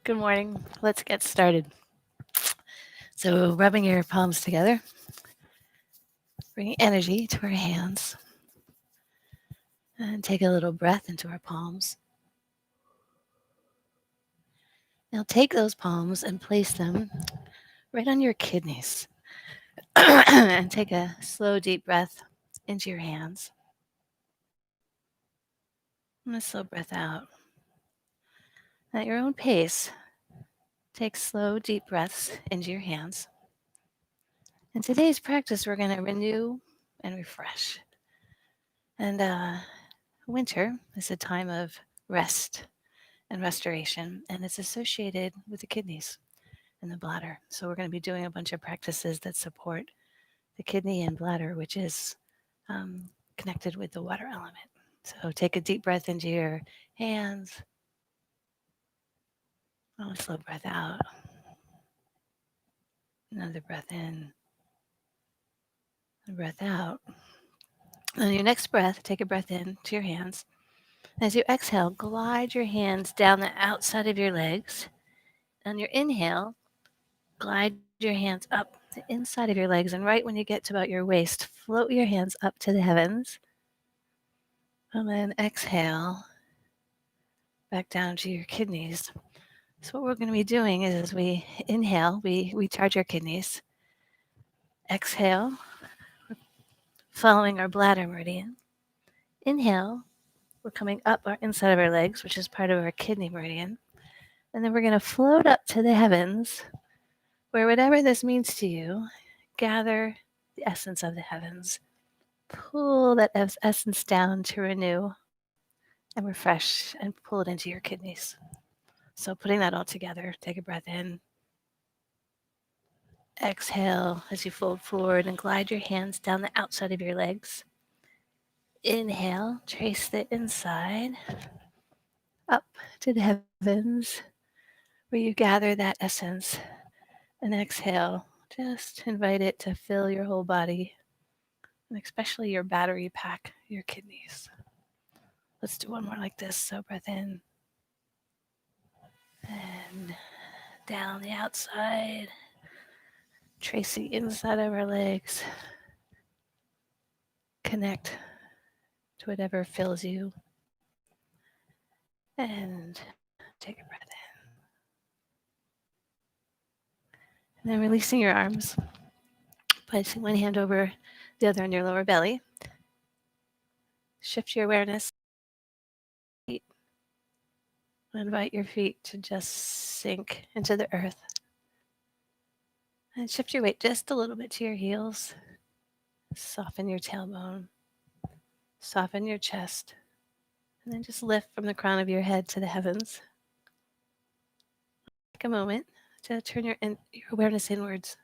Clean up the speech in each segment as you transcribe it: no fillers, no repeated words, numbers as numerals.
Good morning. Let's get started. So, rubbing your palms together, bringing energy to our hands, and take a little breath into our palms. Now, take those palms and place them right on your kidneys. And take a slow, deep breath into your hands. And a slow breath out. At your own pace, take slow, deep breaths into your hands. In today's practice, we're going to renew and refresh. And winter is a time of rest and restoration, and it's associated with the kidneys and the bladder. So we're going to be doing a bunch of practices that support the kidney and bladder, which is connected with the water element. So take a deep breath into your hands. A slow breath out. Another breath in. A breath out. On your next breath, take a breath in to your hands. As you exhale, glide your hands down the outside of your legs. On your inhale, glide your hands up the inside of your legs, and right when you get to about your waist, float your hands up to the heavens. And then exhale back down to your kidneys. So what we're going to be doing is as we inhale, we charge our kidneys. Exhale, following our bladder meridian. Inhale, we're coming up our inside of our legs, which is part of our kidney meridian. And then we're going to float up to the heavens, where whatever this means to you, gather the essence of the heavens. Pull that essence down to renew and refresh and pull it into your kidneys. So putting that all together, take a breath in. Exhale as you fold forward and glide your hands down the outside of your legs. Inhale, trace the inside up to the heavens where you gather that essence. And exhale, just invite it to fill your whole body, and especially your battery pack, your kidneys. Let's do one more like this. So breath in and down the outside, trace the inside of our legs, connect to whatever fills you, and take a breath in. And then releasing your arms, placing one hand over the other on your lower belly. Shift your awareness. Invite your feet to just sink into the earth. And shift your weight just a little bit to your heels. Soften your tailbone. Soften your chest. And then just lift from the crown of your head to the heavens. Take a moment to turn your awareness inwards.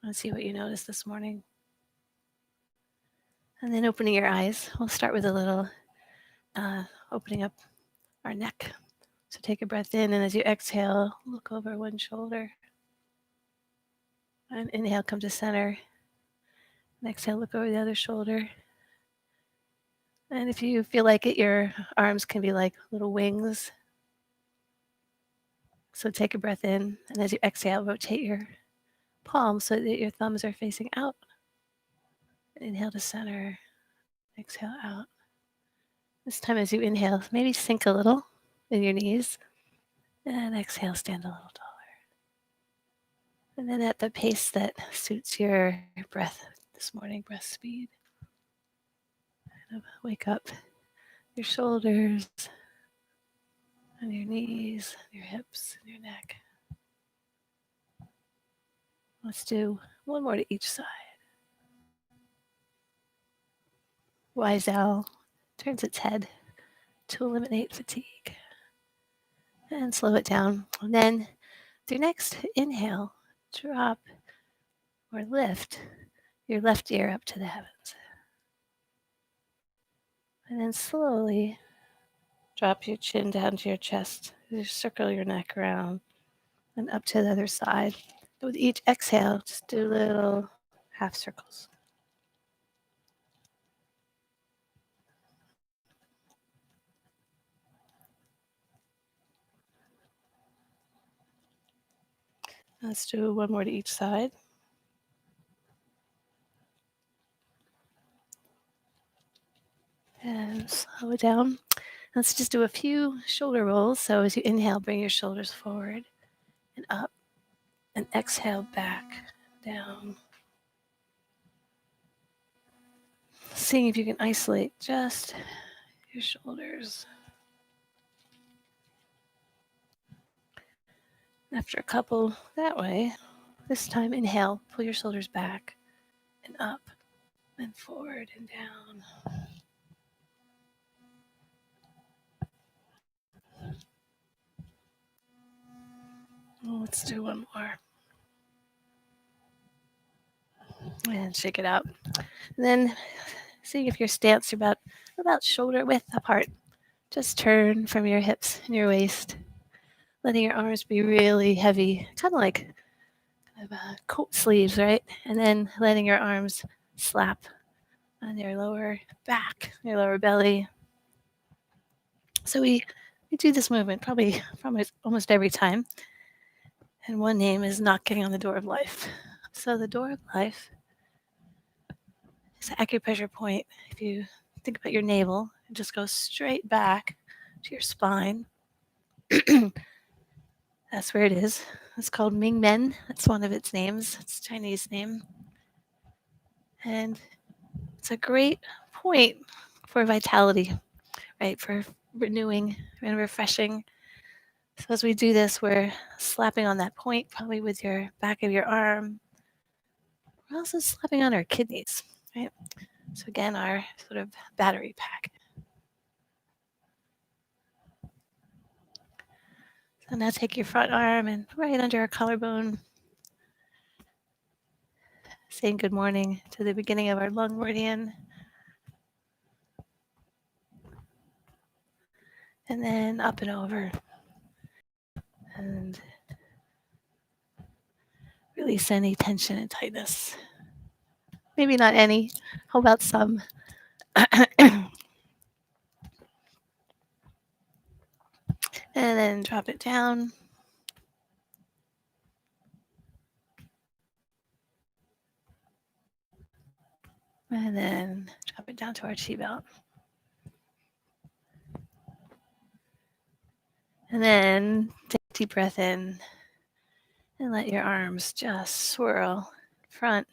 And see what you notice this morning. And then opening your eyes. We'll start with a little opening up our neck. So take a breath in, and as you exhale, look over one shoulder. And inhale, come to center. And exhale, look over the other shoulder. And if you feel like it, your arms can be like little wings. So take a breath in, and as you exhale, rotate your palms so that your thumbs are facing out. Inhale to center, exhale out. This time as you inhale, maybe sink a little in your knees, and exhale, stand a little taller. And then at the pace that suits your breath this morning, breath speed, kind of wake up your shoulders, and your knees, your hips, and your neck. Let's do one more to each side. Wise owl turns its head to eliminate fatigue and slow it down. And then with your next inhale, drop or lift your left ear up to the heavens. And then slowly drop your chin down to your chest. You circle your neck around and up to the other side. With each exhale, just do little half circles. Let's do one more to each side. And slow it down. Let's just do a few shoulder rolls. So as you inhale, bring your shoulders forward and up, and exhale back, down. Seeing if you can isolate just your shoulders. After a couple that way, this time inhale, pull your shoulders back and up and forward and down. Let's do one more. And shake it out. And then seeing if your stance are about shoulder width apart. Just turn from your hips and your waist, letting your arms be really heavy, kind of like coat sleeves, right? And then letting your arms slap on your lower back, your lower belly. So we do this movement probably almost every time. And one name is knocking on the door of life. So the door of life is an acupressure point. If you think about your navel, it just goes straight back to your spine. That's where it is. It's called Ming Men. That's one of its names. It's a Chinese name. And it's a great point for vitality, right? For renewing and refreshing. So as we do this, we're slapping on that point, probably with your back of your arm. We're also slapping on our kidneys, right? So again, our sort of battery pack. So now take your front arm and right under our collarbone, saying good morning to the beginning of our lung meridian. And then up and over. And release any tension and tightness. Maybe not any. How about some? And then drop it down. And then drop it down to our chi belt. And then take a deep breath in and let your arms just swirl front,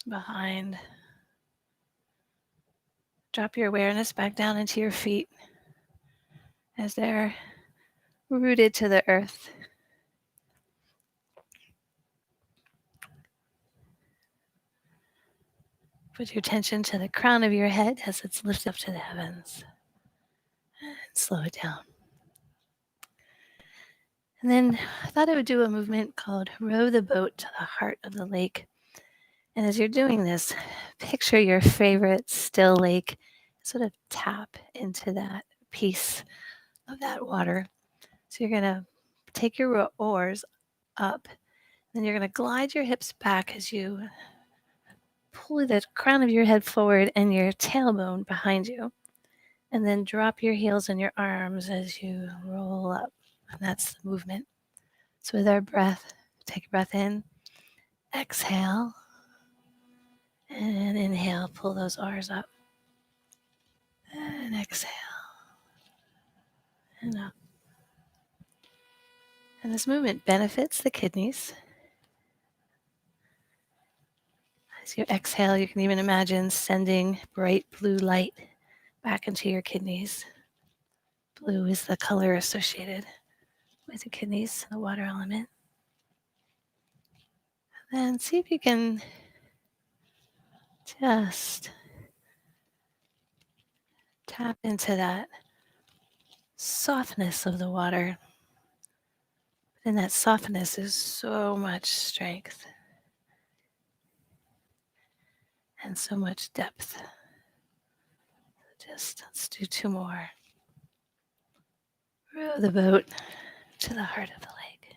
behind. Drop your awareness back down into your feet as they're rooted to the earth. Put your attention to the crown of your head as it's lifted up to the heavens. And slow it down. And then I thought I would do a movement called row the boat to the heart of the lake. And as you're doing this, picture your favorite still lake, sort of tap into that piece of that water. So you're going to take your oars up, then you're going to glide your hips back as you pull the crown of your head forward and your tailbone behind you. And then drop your heels and your arms as you roll up. And that's the movement. So with our breath, take a breath in, exhale, and inhale, pull those R's up. And exhale, and up. And this movement benefits the kidneys. As you exhale, you can even imagine sending bright blue light back into your kidneys. Blue is the color associated with the kidneys, the water element. And then see if you can just tap into that softness of the water. And that softness is so much strength and so much depth. Just let's do two more. Row the boat to the heart of the lake.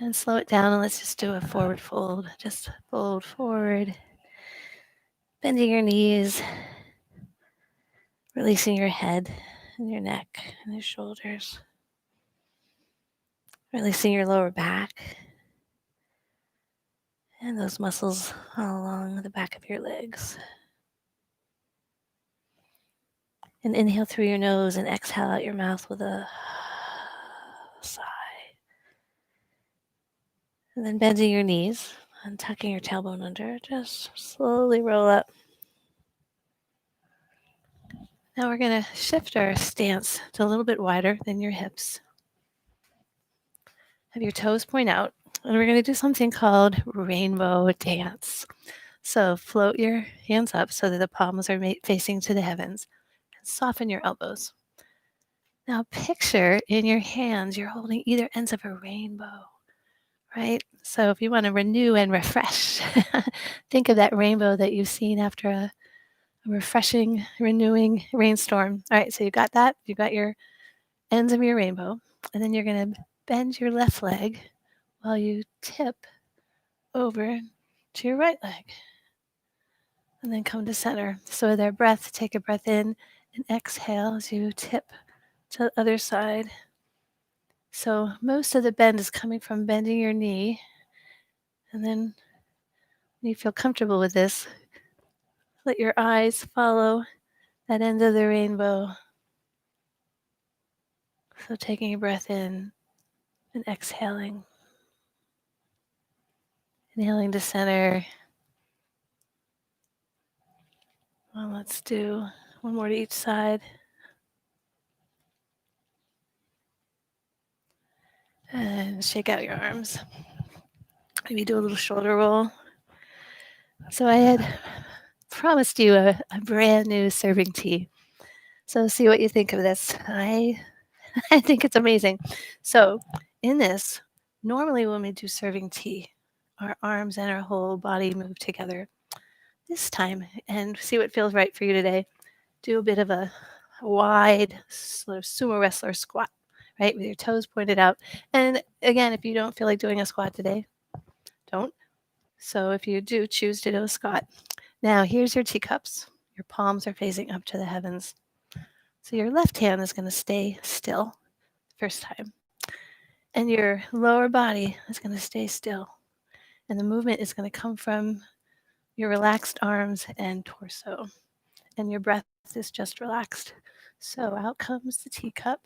And slow it down and let's just do a forward fold. Just fold forward, bending your knees, releasing your head, and your neck and your shoulders. Releasing your lower back and those muscles all along the back of your legs. And inhale through your nose and exhale out your mouth with a sigh. And then bending your knees and tucking your tailbone under, just slowly roll up. Now we're going to shift our stance to a little bit wider than your hips. Have your toes point out, and we're going to do something called rainbow dance. So float your hands up so that the palms are facing to the heavens. Soften your elbows. Now picture in your hands you're holding either ends of a rainbow, right? So if you want to renew and refresh, think of that rainbow that you've seen after a refreshing, renewing rainstorm. All right, so you got that. You got your ends of your rainbow. And then you're going to bend your left leg while you tip over to your right leg. And then come to center. So with our breath, take a breath in and exhale as you tip to the other side. So most of the bend is coming from bending your knee. And then when you feel comfortable with this, let your eyes follow that end of the rainbow. So taking a breath in and exhaling. Inhaling to center. Well, let's do one more to each side. And shake out your arms. Maybe do a little shoulder roll. So I had promised you a brand new serving tea. So see what you think of this. I think it's amazing. So in this, normally when we do serving tea, our arms and our whole body move together. This time, and see what feels right for you today, do a bit of a wide sort of sumo wrestler squat, right, with your toes pointed out. And again, if you don't feel like doing a squat today, don't. So if you do, choose to do a squat. Now here's your teacups. Your palms are facing up to the heavens. So your left hand is going to stay still first time. And your lower body is going to stay still. And the movement is going to come from your relaxed arms and torso. And your breath is just relaxed. So out comes the teacup.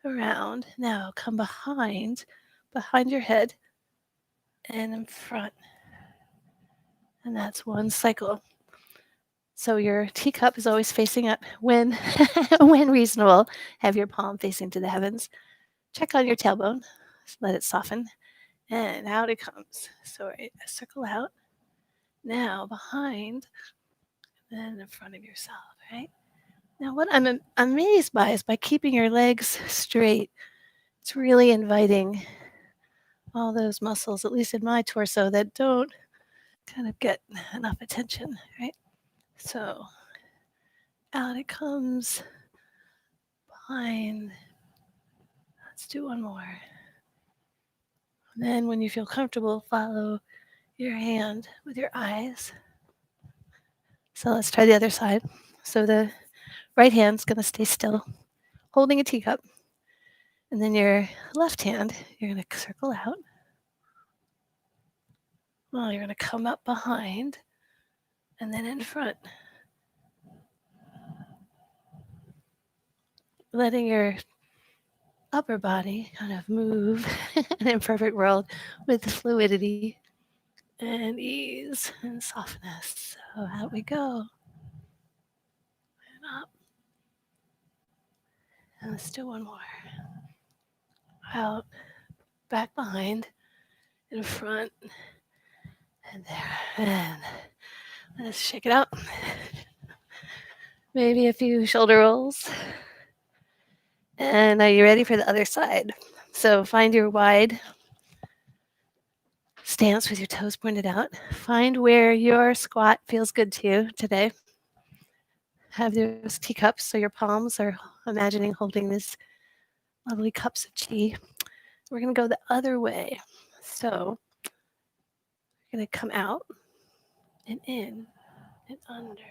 Around. Now come behind your head and in front. And that's one cycle. So your teacup is always facing up when when reasonable. Have your palm facing to the heavens. Check on your tailbone. Let it soften. And out it comes. So right, circle out. Now behind and in front of yourself, right? Now what I'm amazed by is by keeping your legs straight, it's really inviting all those muscles, at least in my torso, that don't kind of get enough attention, right? So out it comes behind. Let's do one more. And then when you feel comfortable, follow your hand with your eyes. So let's try the other side. So the right hand's going to stay still, holding a teacup. And then your left hand, you're going to circle out. Well, you're going to come up behind and then in front. Letting your upper body kind of move in an imperfect world with fluidity and ease and softness. So out we go. And up. And let's do one more. Out, back behind, in front, and there. And let's shake it out. Maybe a few shoulder rolls. And are you ready for the other side? So find your wide stance with your toes pointed out. Find where your squat feels good to you today. Have those teacups so your palms are imagining holding these lovely cups of tea. We're going to go the other way. So we're going to come out and in and under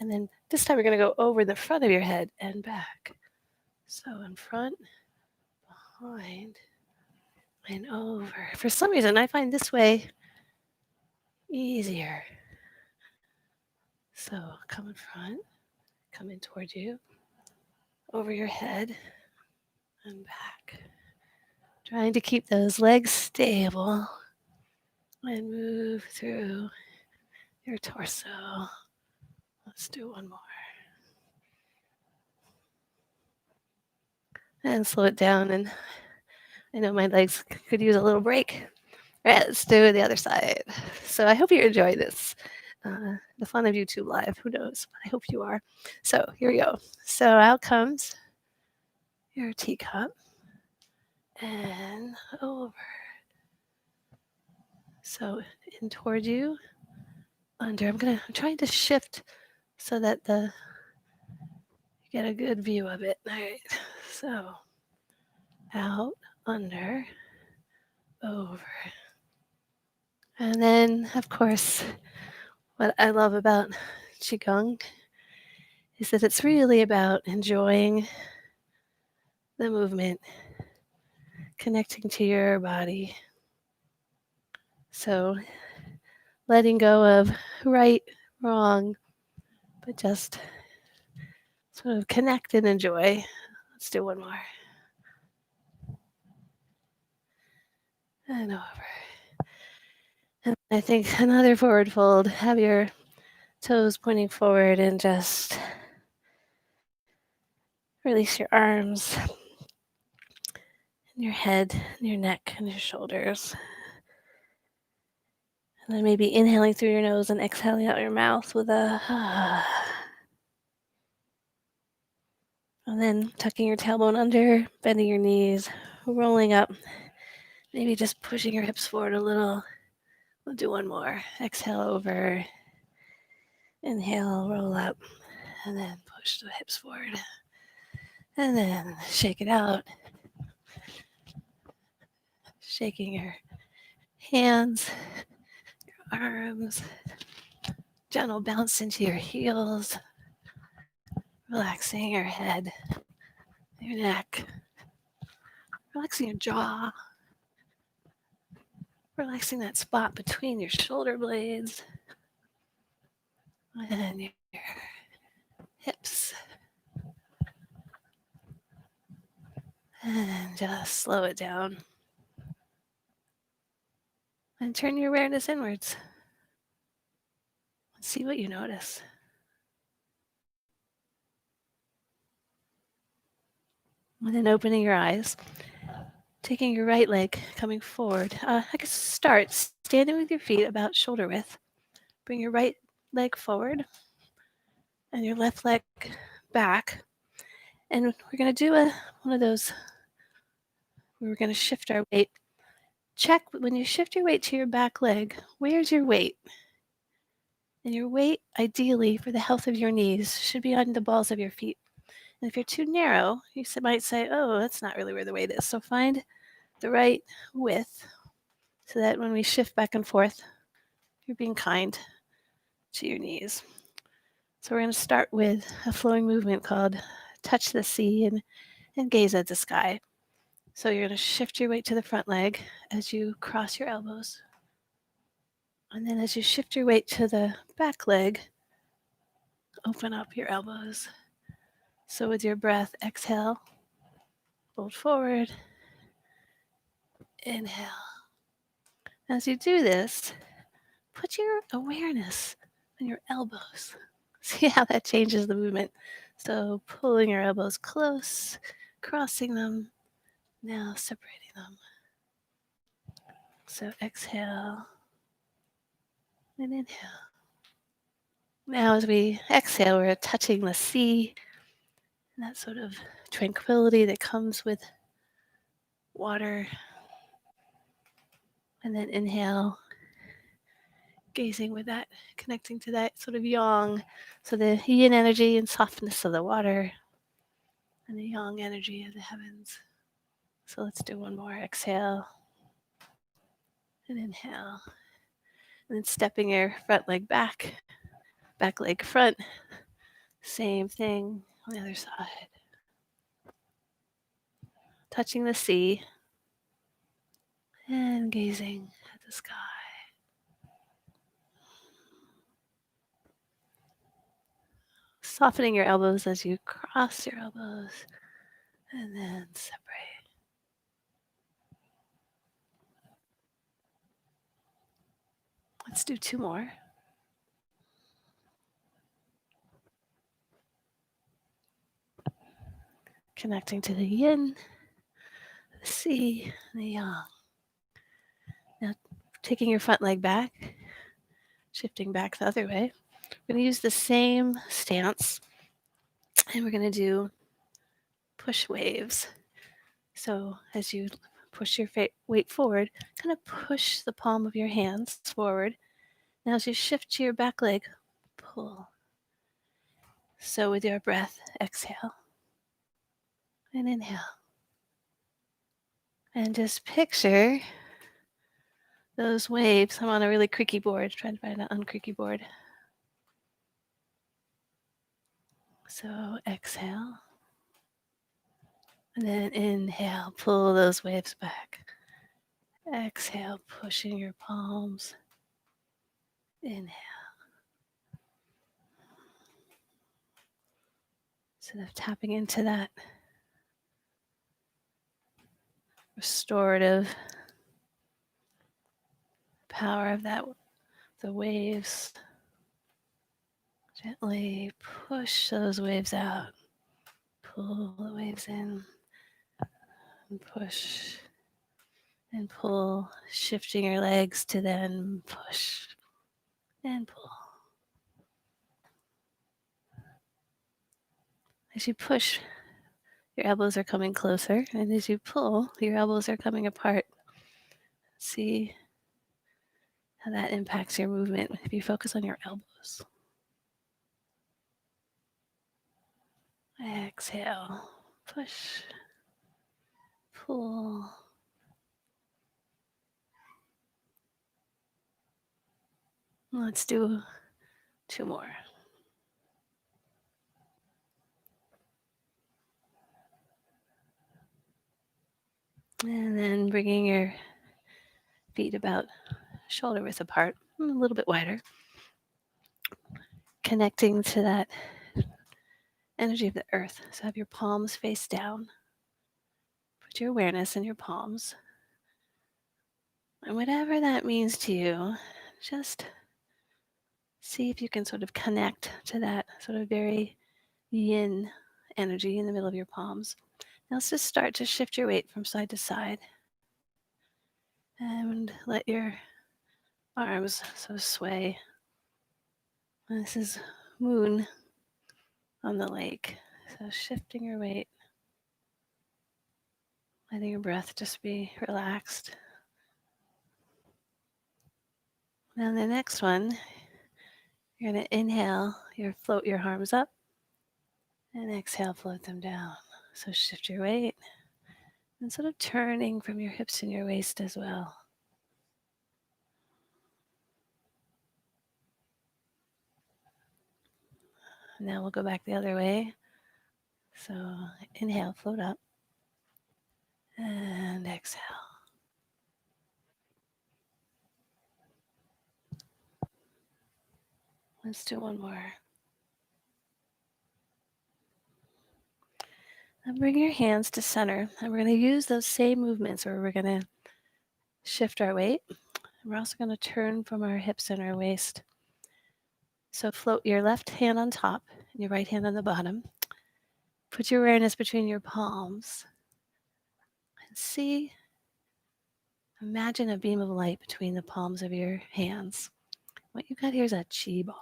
And then this time we're going to go over the front of your head and back. So in front, behind, and over. For some reason, I find this way easier. So come in front, come in towards you, over your head, and back. Trying to keep those legs stable and move through your torso. Let's do one more. And slow it down. And I know my legs could use a little break. All right, let's do the other side. So I hope you enjoy this. The fun of YouTube Live. Who knows? I hope you are. So here we go. So out comes your teacup and over. So in toward you, under. I'm trying to shift so that you get a good view of it. All right. So out, under, over. And then, of course, what I love about Qigong is that it's really about enjoying the movement, connecting to your body. So letting go of right, wrong, but just sort of connect and enjoy. Let's do one more. And over. And I think another forward fold. Have your toes pointing forward and just release your arms and your head and your neck and your shoulders. And then maybe inhaling through your nose and exhaling out your mouth with a and then tucking your tailbone under, bending your knees, rolling up, maybe just pushing your hips forward a little. We'll do one more. Exhale over, inhale, roll up, and then push the hips forward. And then shake it out. Shaking your hands, your arms, gentle bounce into your heels, relaxing your head, your neck, relaxing your jaw, relaxing that spot between your shoulder blades and your hips. And just slow it down. And turn your awareness inwards. See what you notice. And then opening your eyes, taking your right leg, coming forward. I could start standing with your feet about shoulder width. Bring your right leg forward and your left leg back. And we're going to do one of those. We're going to shift our weight. Check when you shift your weight to your back leg, where's your weight? And your weight, ideally, for the health of your knees, should be on the balls of your feet. And if you're too narrow, you might say, oh, that's not really where the weight is. So find the right width so that when we shift back and forth, you're being kind to your knees. So we're going to start with a flowing movement called touch the sea and gaze at the sky. So you're going to shift your weight to the front leg as you cross your elbows. And then as you shift your weight to the back leg, open up your elbows. So with your breath, exhale, fold forward, inhale. As you do this, put your awareness on your elbows. See how that changes the movement. So pulling your elbows close, crossing them, now separating them. So exhale and inhale. Now as we exhale, we're touching the sea and that sort of tranquility that comes with water. And then inhale, gazing with that, connecting to that sort of yang. So the yin energy and softness of the water and the yang energy of the heavens. So let's do one more. Exhale and inhale. And then stepping your front leg back leg front, Same thing on the other side. Touching the sea and gazing at the sky. Softening your elbows as you cross your elbows and then separate. Let's do 2 more. Connecting to the yin, the sea, the yang. Now, taking your front leg back, shifting back the other way. We're going to use the same stance, and we're going to do push waves. So as you push your weight forward, kind of push the palm of your hands forward. Now as you shift to your back leg, pull. So with your breath, exhale and inhale. And just picture those waves. I'm on a really creaky board, trying to find an uncreaky board. So exhale. And then inhale, pull those waves back. Exhale, pushing your palms. Inhale. Instead of tapping into that restorative power of the waves, gently push those waves out. Pull the waves in and push and pull, shifting your legs to then push and pull. As you push, your elbows are coming closer, and as you pull, your elbows are coming apart. See how that impacts your movement if you focus on your elbows. Exhale, push, pull. Let's do 2 more. And then bringing your feet about shoulder width apart, a little bit wider. Connecting to that energy of the earth. So have your palms face down. Put your awareness in your palms. And whatever that means to you, just see if you can sort of connect to that sort of very yin energy in the middle of your palms. Now let's just start to shift your weight from side to side. And let your arms sort of sway. And this is moon on the lake. So shifting your weight. Letting your breath just be relaxed. Now the next one, you're going to inhale, float your arms up, and exhale, float them down. So shift your weight and sort of turning from your hips and your waist as well. Now we'll go back the other way. So inhale, float up, and exhale. Let's do one more. And bring your hands to center. And we're going to use those same movements where we're going to shift our weight. We're also going to turn from our hips and our waist. So float your left hand on top and your right hand on the bottom. Put your awareness between your palms. And see, imagine a beam of light between the palms of your hands. What you've got here is a chi ball.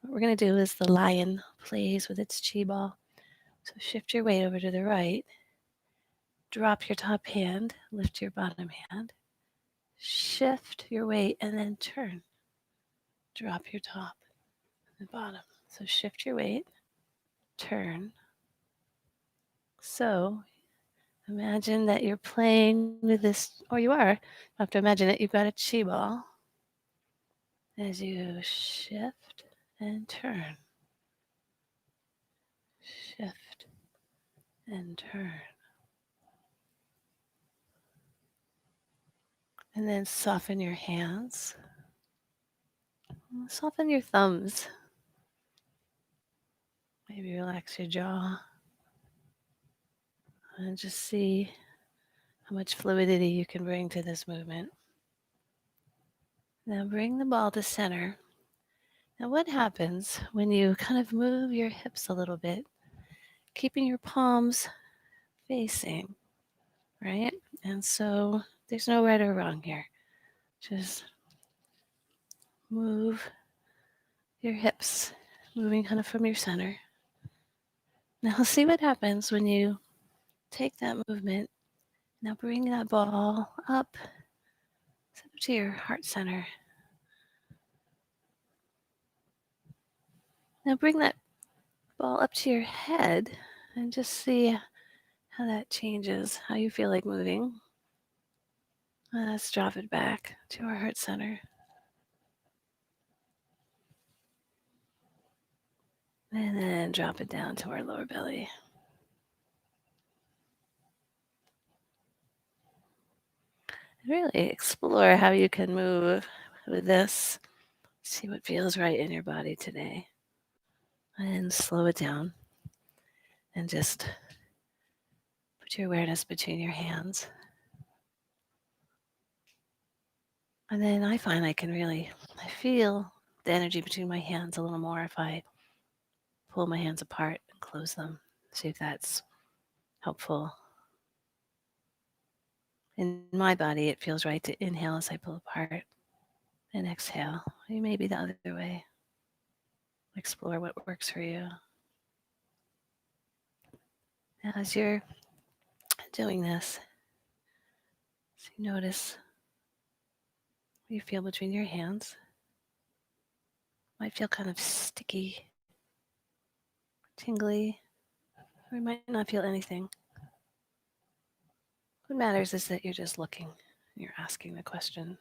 What we're going to do is the lion plays with its chi ball. So shift your weight over to the right. Drop your top hand, lift your bottom hand. Shift your weight and then turn. Drop your top and bottom. So shift your weight, turn. So imagine that you're playing with this, or you are. You have to imagine that you've got a chi ball. As you shift and turn. shift, and turn. And then soften your hands. Soften your thumbs. Maybe relax your jaw. And just see how much fluidity you can bring to this movement. Now bring the ball to center. Now what happens when you kind of move your hips a little bit, keeping your palms facing, right? And so there's no right or wrong here. Just move your hips, moving kind of from your center. Now see what happens when you take that movement. Now bring that ball up to your heart center. Now bring that ball up to your head and just see how that changes, how you feel like moving. Let's drop it back to our heart center. And then drop it down to our lower belly. Really explore how you can move with this. See what feels right in your body today. And slow it down. And just put your awareness between your hands. And then I find I feel the energy between my hands a little more if I pull my hands apart and close them. See if that's helpful. In my body, it feels right to inhale as I pull apart and exhale. You may be the other way. Explore what works for you. Now, as you're doing this, so you notice what you feel between your hands. Might feel kind of sticky, tingly, or you might not feel anything. What matters is that you're just looking, you're asking the question.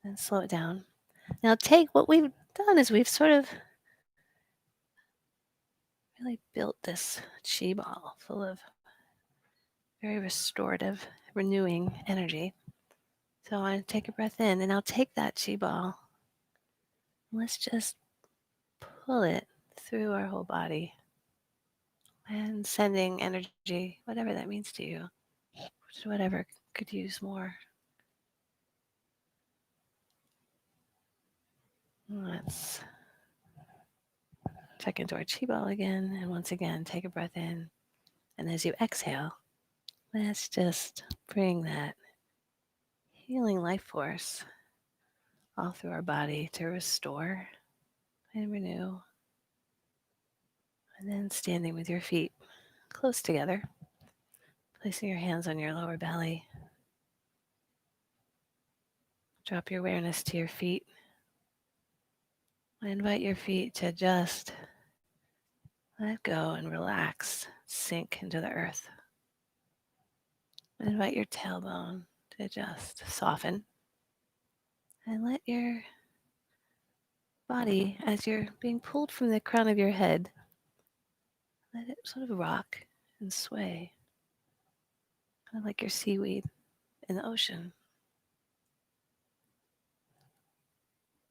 And slow it down. Now take what we've done is we've sort of really built this chi ball full of very restorative, renewing energy. So I want to take a breath in, and I'll take that chi ball. Let's just pull it through our whole body and sending energy, whatever that means to you, whatever could use more. Let's check into our chi ball again, and once again, take a breath in. And as you exhale, let's just bring that healing life force all through our body to restore and renew. And then standing with your feet close together, placing your hands on your lower belly. Drop your awareness to your feet. I invite your feet to just let go and relax, sink into the earth. I invite your tailbone to just soften. And let your body, as you're being pulled from the crown of your head, let it sort of rock and sway, kind of like your seaweed in the ocean.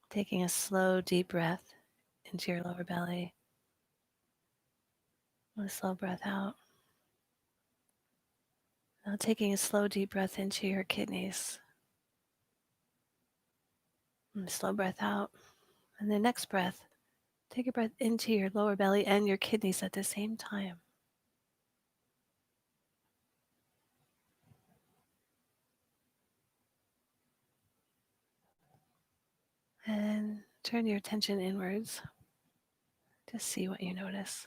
Taking a slow, deep breath into your lower belly. And a slow breath out. Now taking a slow, deep breath into your kidneys. And a slow breath out. And the next breath, take a breath into your lower belly and your kidneys at the same time. And turn your attention inwards to see what you notice.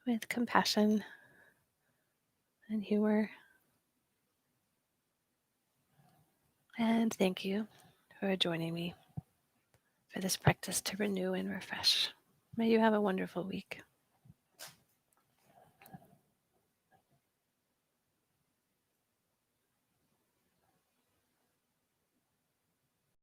With compassion and humor. And thank you for joining me for this practice to renew and refresh. May you have a wonderful week.